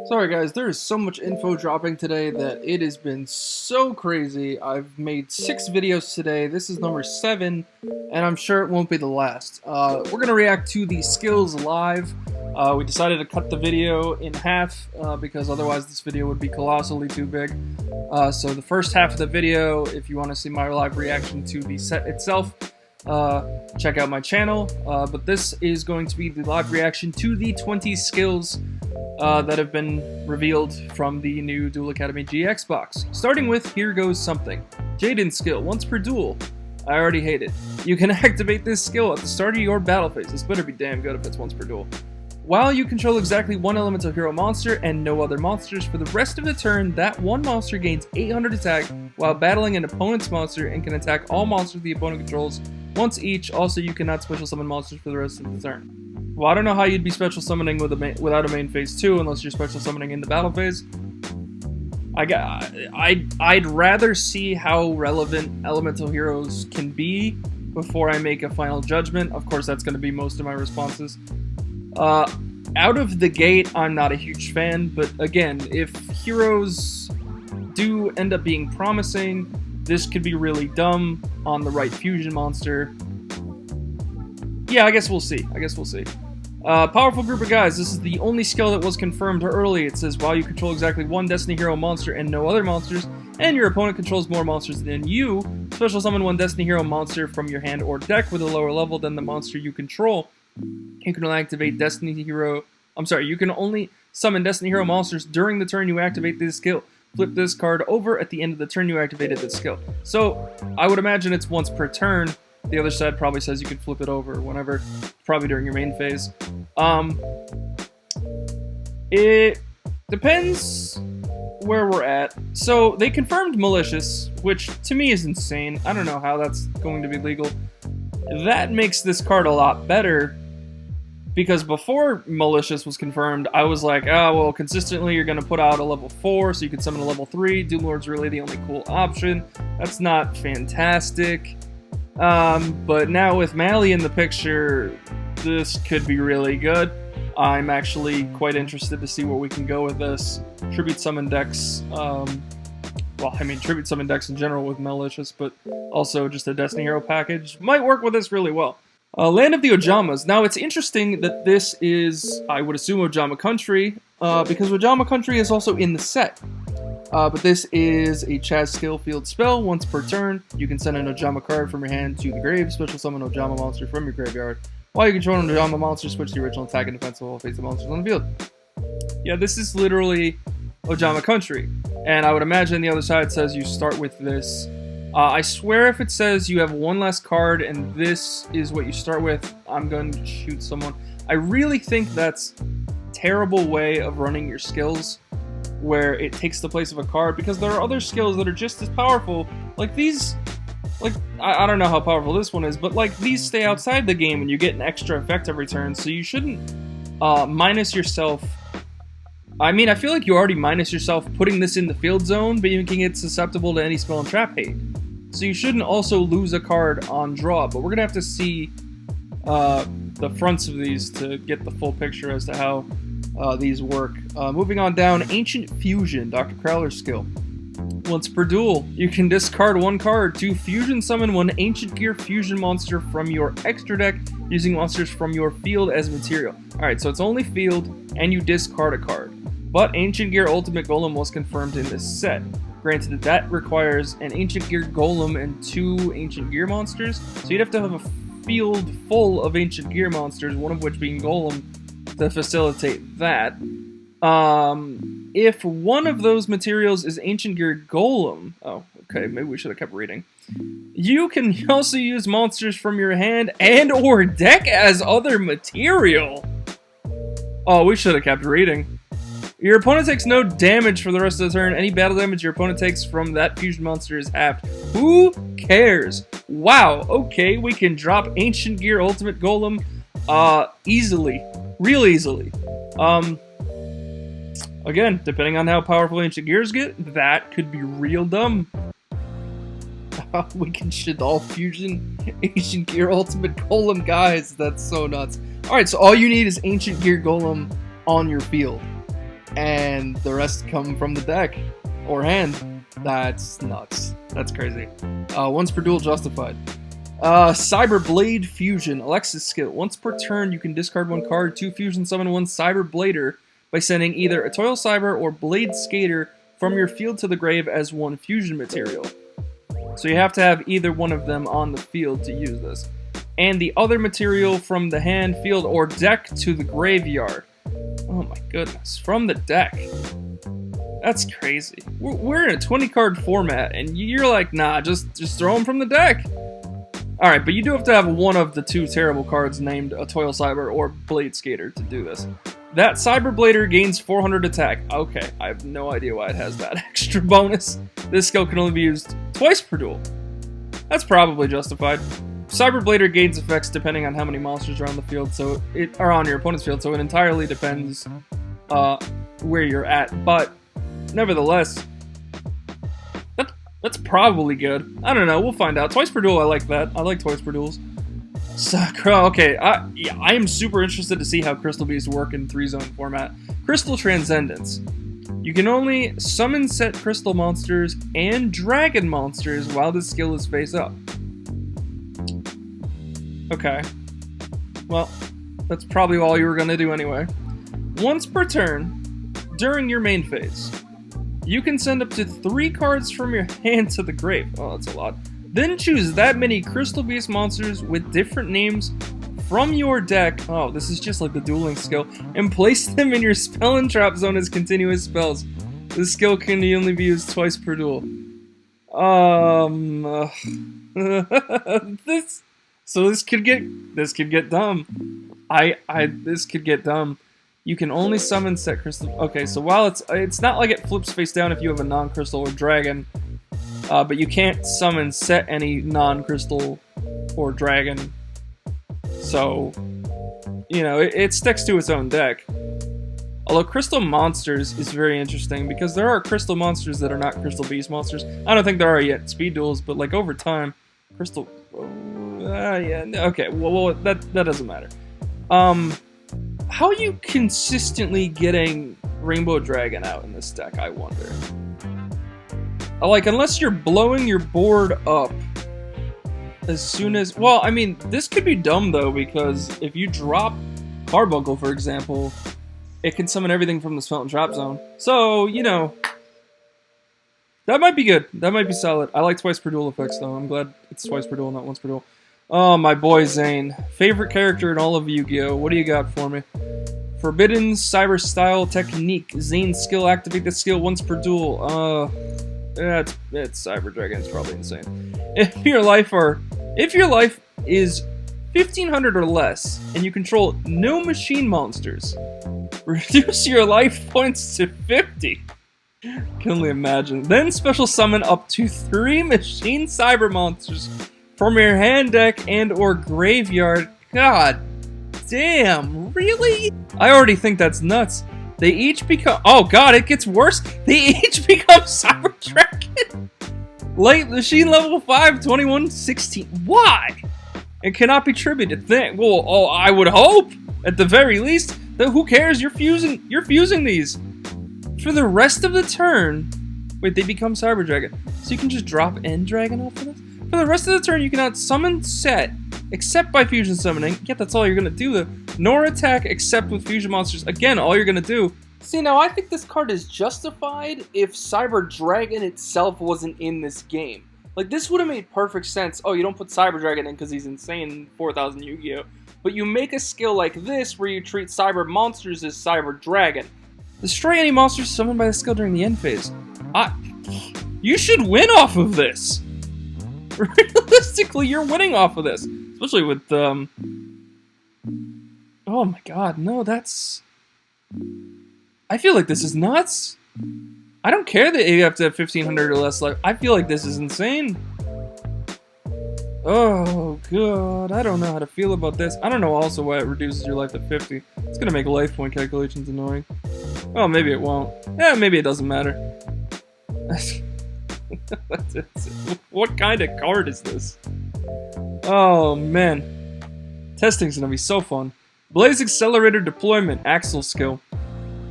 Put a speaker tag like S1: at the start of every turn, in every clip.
S1: Sorry guys, there is so much info dropping today that it has been so crazy. I've made 6 videos today. This is number 7, and I'm sure it won't be the last. We're going to react to the skills live. We decided to cut the video in half because otherwise this video would be colossally too big. So the first half of the video, if you want to see my live reaction to the set itself, check out my channel. But this is going to be the live reaction to the 20 skills that have been revealed from the new Duel Academy GX box. Starting with Here Goes Something. Jayden skill, once per duel. I already hate it. You can activate this skill at the start of your battle phase. This better be damn good if it's once per duel. While you control exactly one elemental hero monster and no other monsters, for the rest of the turn, that one monster gains 800 attack while battling an opponent's monster and can attack all monsters the opponent controls once each. Also, you cannot special summon monsters for the rest of the turn. Well, I don't know how you'd be special summoning without a main phase 2 unless you're special summoning in the battle phase. I'd rather see how relevant elemental heroes can be before I make a final judgment. Of course, that's going to be most of my responses. Out of the gate, I'm not a huge fan, but again, if heroes do end up being promising, this could be really dumb on the right fusion monster. Yeah, I guess we'll see. Powerful group of guys. This is the only skill that was confirmed early. It says, while you control exactly one Destiny Hero monster and no other monsters, and your opponent controls more monsters than you, special summon one Destiny Hero monster from your hand or deck with a lower level than the monster you control. You can only activate Destiny Hero... you can only summon Destiny Hero monsters during the turn you activate this skill. Flip this card over at the end of the turn you activated this skill. So, I would imagine it's once per turn. The other side probably says you can flip it over whenever, probably during your main phase. It depends where we're at. So, they confirmed Malicious, which to me is insane. I don't know how that's going to be legal. That makes this card a lot better, because before Malicious was confirmed, I was like, oh, well, consistently you're going to put out a level 4, so you can summon a level 3. Doom Lord's really the only cool option. That's not fantastic. But now with Mally in the picture, this could be really good. I'm actually quite interested to see where we can go with this. Tribute Summon decks, Tribute Summon decks in general with Malicious, but also just a Destiny Hero package might work with this really well. Land of the Ojamas. Now, it's interesting that this is, I would assume, Ojama Country, because Ojama Country is also in the set. But this is a Chaz skill field spell. Once per turn, you can send an Ojama card from your hand to the grave, special summon an Ojama monster from your graveyard. While you control an Ojama monster, switch the original attack and defense level face the monsters on the field. Yeah, this is literally Ojama Country. And I would imagine the other side says you start with this. I swear if it says you have one less card and this is what you start with, I'm going to shoot someone. I really think that's a terrible way of running your skills, where it takes the place of a card, because there are other skills that are just as powerful. Like these, I don't know how powerful this one is, but like these stay outside the game and you get an extra effect every turn, so you shouldn't minus yourself. I mean, I feel like you already minus yourself putting this in the field zone, but you can get susceptible to any spell and trap hate. So you shouldn't also lose a card on draw, but we're going to have to see the fronts of these to get the full picture as to how these work. Moving on down, Ancient Fusion, Dr. Crowler's skill. Once per duel, you can discard one card to fusion summon one Ancient Gear Fusion monster from your extra deck using monsters from your field as material. Alright, so it's only field, and you discard a card. But Ancient Gear Ultimate Golem was confirmed in this set. Granted, that requires an Ancient Gear Golem and 2 Ancient Gear monsters, so you'd have to have a field full of Ancient Gear monsters, one of which being Golem, to facilitate that. If one of those materials is Ancient Gear Golem... Oh, okay, maybe we should have kept reading. You can also use monsters from your hand and or deck as other material. Oh, we should have kept reading. Your opponent takes no damage for the rest of the turn. Any battle damage your opponent takes from that fusion monster is halved. Who cares? Wow, okay, we can drop Ancient Gear Ultimate Golem easily. Real easily. Again, depending on how powerful Ancient Gears get, that could be real dumb. We can shit all fusion Ancient Gear Ultimate Golem, guys. That's so nuts. Alright, so all you need is Ancient Gear Golem on your field. and the rest come from the deck or hand. That's nuts. That's crazy. Once per duel justified. Cyberblade Fusion. Alexis skill. Once per turn, you can discard 1 card to fusion summon 1 Cyberblader by sending either a Toil Cyber or Blade Skater from your field to the grave as 1 fusion material. So you have to have either one of them on the field to use this. And the other material from the hand, field, or deck to the graveyard. Oh my goodness. From the deck. That's crazy. We're in a 20-card format, and you're like, nah, just throw them from the deck. Alright, but you do have to have one of the 2 terrible cards named a Toil Cyber or Blade Skater to do this. That Cyberblader gains 400 attack. Okay, I have no idea why it has that extra bonus. This skill can only be used twice per duel. That's probably justified. Cyberblader gains effects depending on how many monsters are on the field, so it are on your opponent's field, so it entirely depends where you're at. But nevertheless, that's probably good. I don't know, we'll find out. Twice per duel, I like that. I like twice per duels. Sakura, okay, I am super interested to see how Crystal Beasts work in 3-zone format. Crystal Transcendence. You can only summon set crystal monsters and dragon monsters while this skill is face up. Okay. Well, that's probably all you were going to do anyway. Once per turn, during your main phase, you can send up to 3 cards from your hand to the grave. Oh, that's a lot. Then choose that many Crystal Beast monsters with different names from your deck. Oh, this is just like the dueling skill. And place them in your spell and trap zone as continuous spells. This skill can only be used twice per duel. This could get dumb. This could get dumb. You can only summon set crystal. Okay, so while it's not like it flips face down if you have a non-crystal or dragon, but you can't summon set any non-crystal or dragon. So, you know, it sticks to its own deck. Although Crystal Monsters is very interesting because there are Crystal Monsters that are not Crystal Beast monsters. I don't think there are yet Speed Duels, but like over time, Crystal. Yeah. Okay. Well, that doesn't matter. How are you consistently getting Rainbow Dragon out in this deck, I wonder? Like, unless you're blowing your board up as soon as... Well, I mean, this could be dumb, though, because if you drop Carbuncle, for example, it can summon everything from the Spell and Trap Zone. So, you know, that might be good. That might be solid. I like twice per duel effects, though. I'm glad it's twice per duel, not once per duel. Oh, my boy Zane. Favorite character in all of Yu-Gi-Oh! What do you got for me? Forbidden Cyber Style Technique. Zane skill. Activate the skill once per duel. It's Cyber Dragon. It's probably insane. If your life is 1500 or less, and you control no machine monsters, reduce your life points to 50. Can only imagine. Then special summon up to 3 machine cyber monsters from your hand deck and or graveyard. God damn, really? I already think that's nuts. They each become... Oh god, it gets worse. They each become Cyber Dragon. Late machine level 5, 21, 16. Why? It cannot be tributed. Well, I would hope, at the very least, that who cares? You're fusing these. For the rest of the turn... Wait, they become Cyber Dragon. So you can just drop End Dragon off of this? For the rest of the turn, you cannot summon set, except by fusion summoning. Yeah, that's all you're going to do, though. Nor attack except with fusion monsters. Again, all you're going to do. See, now I think this card is justified if Cyber Dragon itself wasn't in this game. Like, this would have made perfect sense. Oh, you don't put Cyber Dragon in because he's insane in 4000 Yu-Gi-Oh! But you make a skill like this where you treat Cyber Monsters as Cyber Dragon. Destroy any monsters summoned by the skill during the end phase. You should win off of this! Realistically, you're winning off of this. Especially with, Oh my god, no, that's... I feel like this is nuts. I don't care that you have to have 1500 or less life. I feel like this is insane. Oh, god, I don't know how to feel about this. I don't know also why it reduces your life to 50. It's gonna make life point calculations annoying. Oh, maybe it won't. Yeah, maybe it doesn't matter. What kind of card is this? Oh, man. Testing's gonna be so fun. Blaze Accelerator Deployment, Axel skill.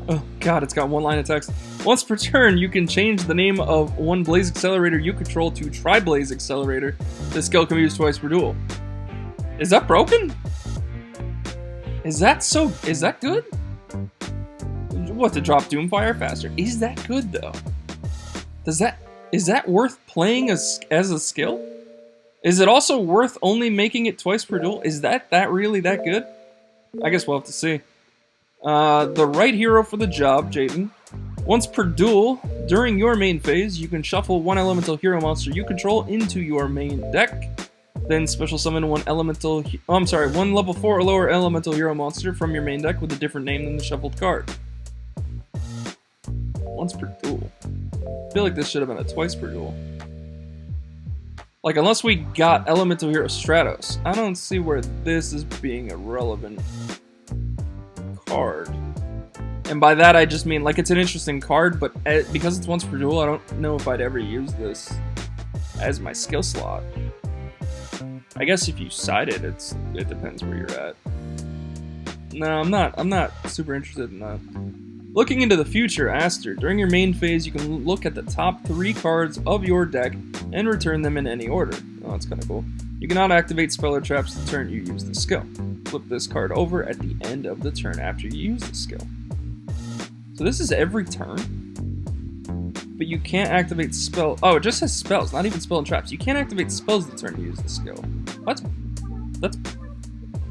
S1: Oh, God, it's got one line of text. Once per turn, you can change the name of one Blaze Accelerator you control to Tri-Blaze Accelerator. This skill can be used twice per duel. Is that broken? Is that good? What, to drop Doomfire faster? Is that good though? Is that worth playing as a skill? Is it also worth only making it twice per duel? Is that really that good? I guess we'll have to see. The right hero for the job, Jaden. Once per duel, during your main phase, you can shuffle one elemental hero monster you control into your main deck. Then special summon one level 4 or lower elemental hero monster from your main deck with a different name than the shuffled card. Once per duel. I feel like this should have been a twice per duel. Like, unless we got elemental hero Stratos, I don't see where this is being a relevant card. And by that I just mean, like, it's an interesting card, but because it's once per duel, I don't know if I'd ever use this as my skill slot. I guess if you side it, it depends where you're at. No, I'm not super interested in that. Looking into the future, Astor. During your main phase, you can look at the top 3 cards of your deck and return them in any order. Oh, that's kind of cool. You cannot activate spell or traps the turn you use the skill. Flip this card over at the end of the turn after you use the skill. So this is every turn? But you can't activate spell. Oh, it just says spells, not even spell and traps. You can't activate spells the turn you use the skill.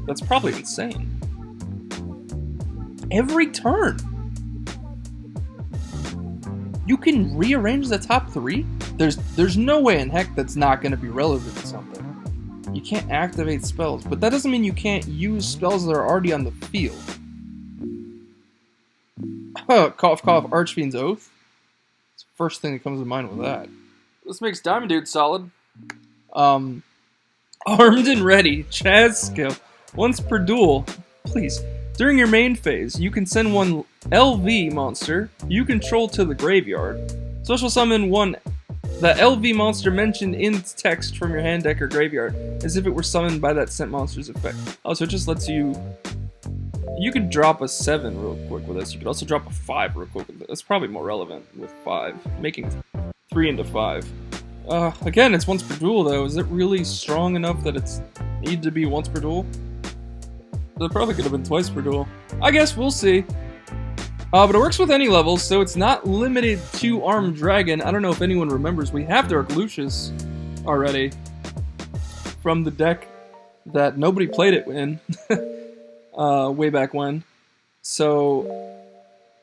S1: That's probably insane. Every turn. You can rearrange the top 3? There's no way in heck that's not going to be relevant to something. You can't activate spells, but that doesn't mean you can't use spells that are already on the field. Cough, cough, Archfiend's Oath. It's the first thing that comes to mind with that. This makes Diamond Dude solid. Armed and ready. Chaz skill. Once per duel. Please. During your main phase, you can send one LV monster you control to the graveyard. Special summon one the LV monster mentioned in text from your hand deck or graveyard, as if it were summoned by that sent monster's effect. Oh, so it just lets you... You could drop a 7 real quick with this. You could also drop a 5 real quick with this. That's probably more relevant with 5. Making 3 into 5. Again, it's once per duel though. Is it really strong enough that it's need to be once per duel? That probably could have been twice per duel. I guess we'll see. But it works with any levels, so it's not limited to Armed Dragon. I don't know if anyone remembers, we have Dark Lucius already from the deck that nobody played it in way back when. So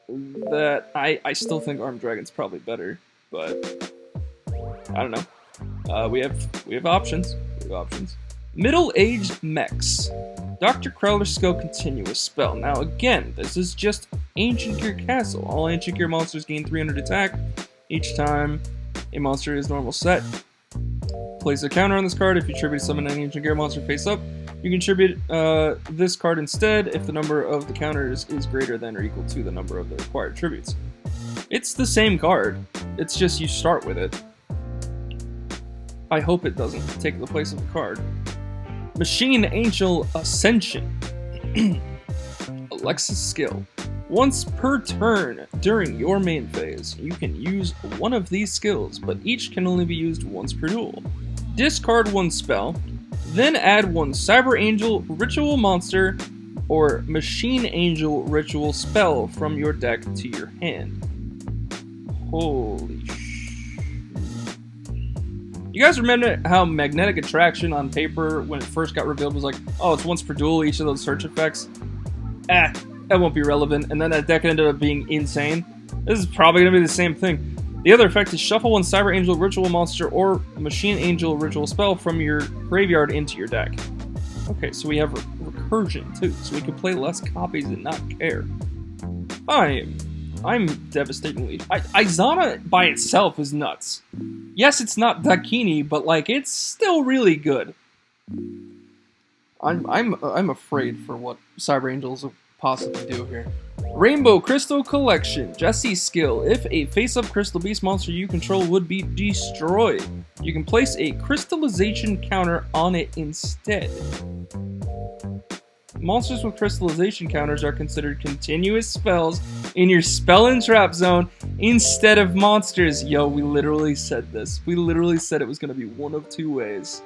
S1: that I still think Armed Dragon's probably better, but I don't know. We have options. Middle-aged mechs. Dr. Crowler's skill continuous spell. Now again, this is just Ancient Gear Castle. All Ancient Gear monsters gain 300 attack each time a monster is normal set. Place a counter on this card. If you tribute summon an Ancient Gear monster face up, you can tribute this card instead if the number of the counters is greater than or equal to the number of the required tributes. It's the same card. It's just you start with it. I hope it doesn't take the place of the card. Machine Angel Ascension. Alexa's skill. Once per turn during your main phase, you can use one of these skills, but each can only be used once per duel. Discard one spell, then add one Cyber Angel Ritual monster or Machine Angel Ritual spell from your deck to your hand. Holy sh... You guys remember how Magnetic Attraction on paper, when it first got revealed, was like, oh, it's once per duel, each of those search effects? That won't be relevant. And then that deck ended up being insane. This is probably going to be the same thing. The other effect is shuffle one Cyber Angel Ritual monster or Machine Angel Ritual spell from your graveyard into your deck. Okay, so we have recursion too, so we can play less copies and not care. I'm devastatingly... Izana by itself is nuts. Yes, it's not Dakini, but like it's still really good. I'm afraid for what Cyber Angels will possibly do here. Rainbow Crystal Collection. Jesse's skill. If a face-up Crystal Beast monster you control would be destroyed, you can place a crystallization counter on it instead. Monsters with crystallization counters are considered continuous spells in your spell and trap zone instead of monsters. Yo, we literally said this. We literally said it was going to be one of two ways.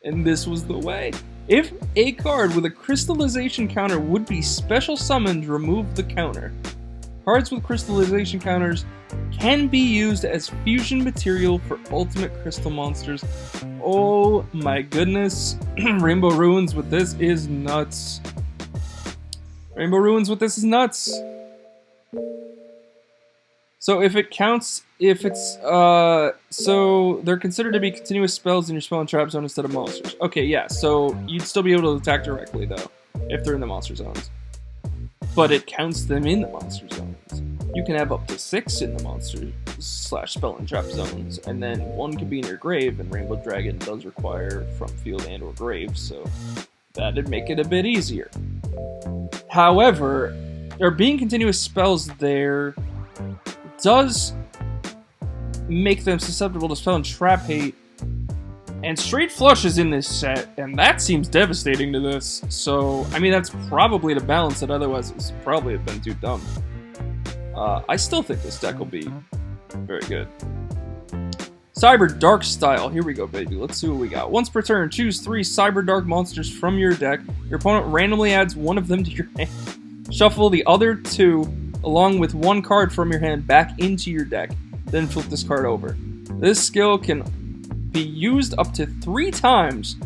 S1: And this was the way. If a card with a crystallization counter would be special summoned, remove the counter. Cards with crystallization counters can be used as fusion material for ultimate crystal monsters. Oh my goodness. Rainbow Ruins with this is nuts. Rainbow Ruins with this is nuts. So if it counts, if it's, so they're considered to be continuous spells in your spell and trap zone instead of monsters. Okay, yeah, so you'd still be able to attack directly though, if they're in the monster zones. But it counts them in the monster zones. You can have up to 6 in the monster / spell and trap zones, and then 1 can be in your grave, and Rainbow Dragon does require from field and or grave, so that'd make it a bit easier. However, there being continuous spells there does make them susceptible to spell and trap hate, and Straight Flush is in this set, and that seems devastating to this, so, I mean, that's probably to balance it, otherwise it's probably have been too dumb. I still think this deck will be very good. Cyber Dark style, here we go, baby, let's see what we got. Once per turn, choose 3 Cyber Dark monsters from your deck. Your opponent randomly adds one of them to your hand. Shuffle the other 2, along with 1 card from your hand, back into your deck. Then flip this card over. This skill can be used up to 3 times.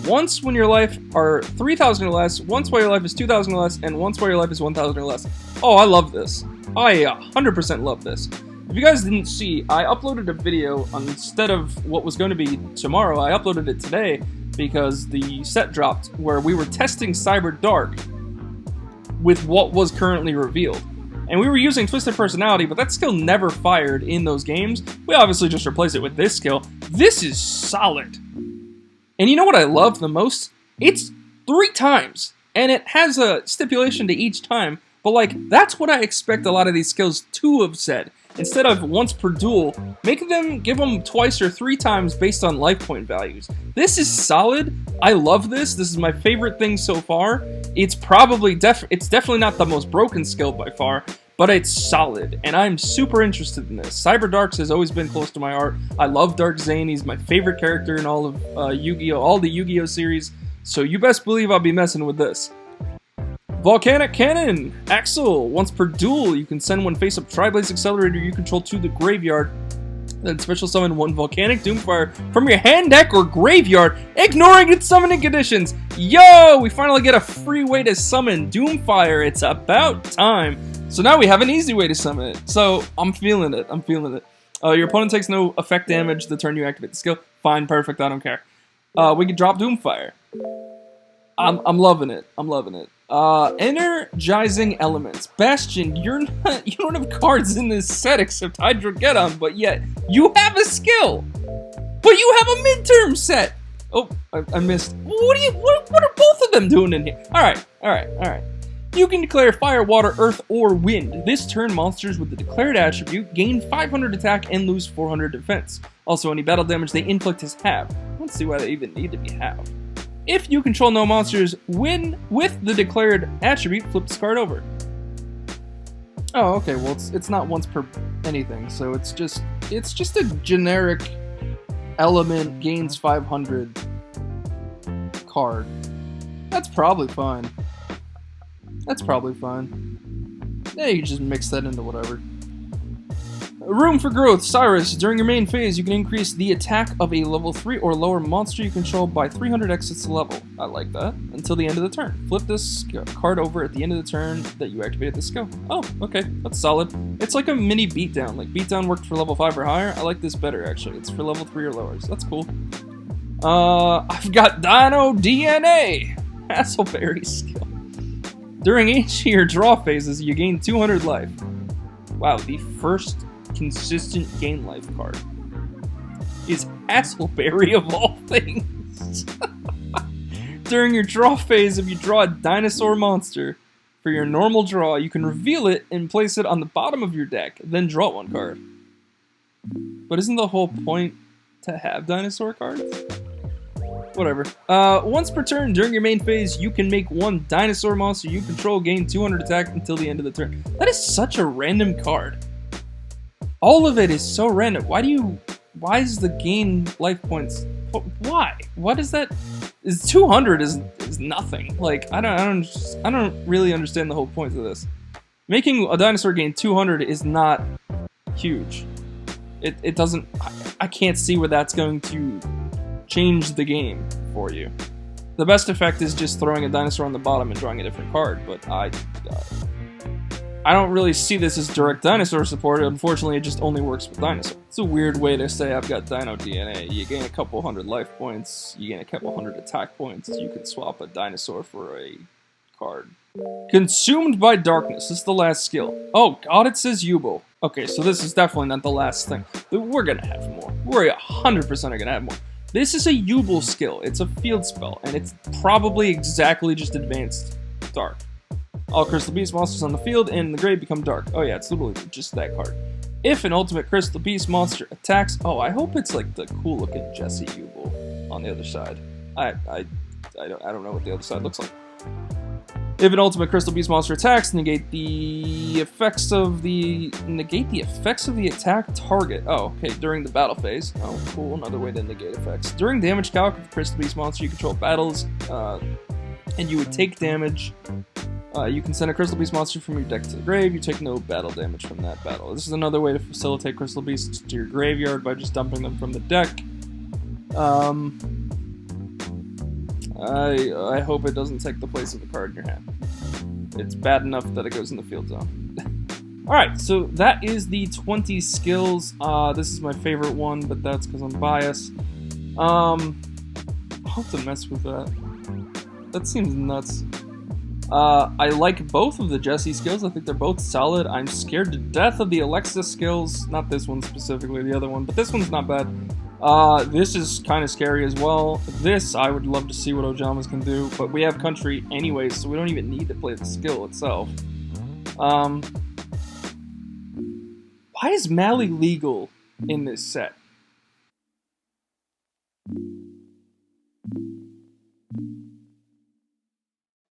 S1: Once when your life are 3,000 or less, once while your life is 2,000 or less, and once while your life is 1,000 or less. Oh, I love this. I 100% love this. If you guys didn't see, I uploaded a video instead of what was going to be tomorrow. I uploaded it today because the set dropped where we were testing Cyber Dark with what was currently revealed. And we were using Twisted Personality, but that skill never fired in those games. We obviously just replaced it with this skill. This is solid. And you know what I love the most? It's 3 times, and it has a stipulation to each time, but like, that's what I expect a lot of these skills to have said. Instead of once per duel, give them twice or 3 times based on life point values. This is solid. I love this. This is my favorite thing so far. It's probably it's definitely not the most broken skill by far, but it's solid, and I'm super interested in this. Cyber Darks has always been close to my heart. I love Dark Zane. He's my favorite character in all of Yu-Gi-Oh! All the Yu-Gi-Oh! Series, so you best believe I'll be messing with this. Volcanic Cannon! Axel! Once per duel, you can send 1 face-up Tri-Blaze Accelerator you control to the graveyard, then special summon 1 Volcanic Doomfire from your hand, deck, or graveyard, ignoring its summoning conditions! Yo! We finally get a free way to summon Doomfire. It's about time. So now we have an easy way to summon it. So, I'm feeling it. I'm feeling it. Your opponent takes no effect damage the turn you activate the skill. Fine, perfect, I don't care. We can drop Doomfire. I'm loving it. I'm loving it. Energizing elements. Bastion, you don't have cards in this set except Hydrogeddon, but yet you have a skill. But you have a midterm set. Oh, I missed. What are both of them doing in here? All right. You can declare fire, water, earth, or wind. This turn, monsters with the declared attribute gain 500 attack and lose 400 defense. Also, any battle damage they inflict is halved. Let's see why they even need to be halved. If you control no monsters, win with the declared attribute, flip this card over. Oh, okay, well it's not once per anything, so it's just a generic element gains 500 card. That's probably fine. Yeah, you can just mix that into whatever. Room for growth. Cyrus, during your main phase, you can increase the attack of a level 3 or lower monster you control by 300x its level. I like that. Until the end of the turn. Flip this card over at the end of the turn that you activated the skill. Oh, okay. That's solid. It's like a mini beatdown. Like, beatdown worked for level 5 or higher. I like this better, actually. It's for level 3 or lower, so that's cool. I've got Dino DNA! Hassleberry skill. During each of your draw phases, you gain 200 life. Wow, the first consistent gain life card is Hassleberry of all things. During your draw phase, if you draw a dinosaur monster for your normal draw, you can reveal it and place it on the bottom of your deck, then draw 1 card. But isn't the whole point to have dinosaur cards? Whatever. Once per turn during your main phase, you can make one dinosaur monster you control gain 200 attack until the end of the turn. That is such a random card. All of it is so random. Why is the gain life points? Why? What is that? Is 200 is nothing. Like I don't really understand the whole point of this. Making a dinosaur gain 200 is not huge. It doesn't. I can't see where that's going to change the game for you. The best effect is just throwing a dinosaur on the bottom and drawing a different card, but I don't really see this as direct dinosaur support. Unfortunately, it just only works with dinosaurs. It's a weird way to say I've got dino DNA. You gain a couple hundred life points, you gain a couple hundred attack points, you can swap a dinosaur for a card. Consumed by darkness. This is the last skill. Oh god, it says Yubo. Okay, so this is definitely not the last thing. We're gonna have more. We're 100% gonna have more. This is a Yubel skill. It's a field spell, and it's probably exactly just advanced dark. All Crystal Beast monsters on the field and in the grave become dark. Oh yeah, it's literally just that card. If an ultimate Crystal Beast monster attacks... Oh, I hope it's like the cool-looking Jesse Yubel on the other side. I don't know what the other side looks like. If an ultimate Crystal Beast monster attacks, negate the effects of the attack target. Oh, okay, during the battle phase. Oh, cool, another way to negate effects. During damage calc of the Crystal Beast monster, you control battles, and you would take damage. You can send a Crystal Beast monster from your deck to the grave. You take no battle damage from that battle. This is another way to facilitate Crystal Beasts to your graveyard by just dumping them from the deck. I hope it doesn't take the place of the card in your hand. It's bad enough that it goes in the field zone. Alright, so that is the 20 skills. This is my favorite one, but that's because I'm biased. I'll have to mess with that. That seems nuts. I like both of the Jesse skills. I think they're both solid. I'm scared to death of the Alexa skills. Not this one specifically, the other one, but this one's not bad. This is kind of scary as well. This, I would love to see what Ojamas can do, but we have country anyways, so we don't even need to play the skill itself. Why is Mali legal in this set?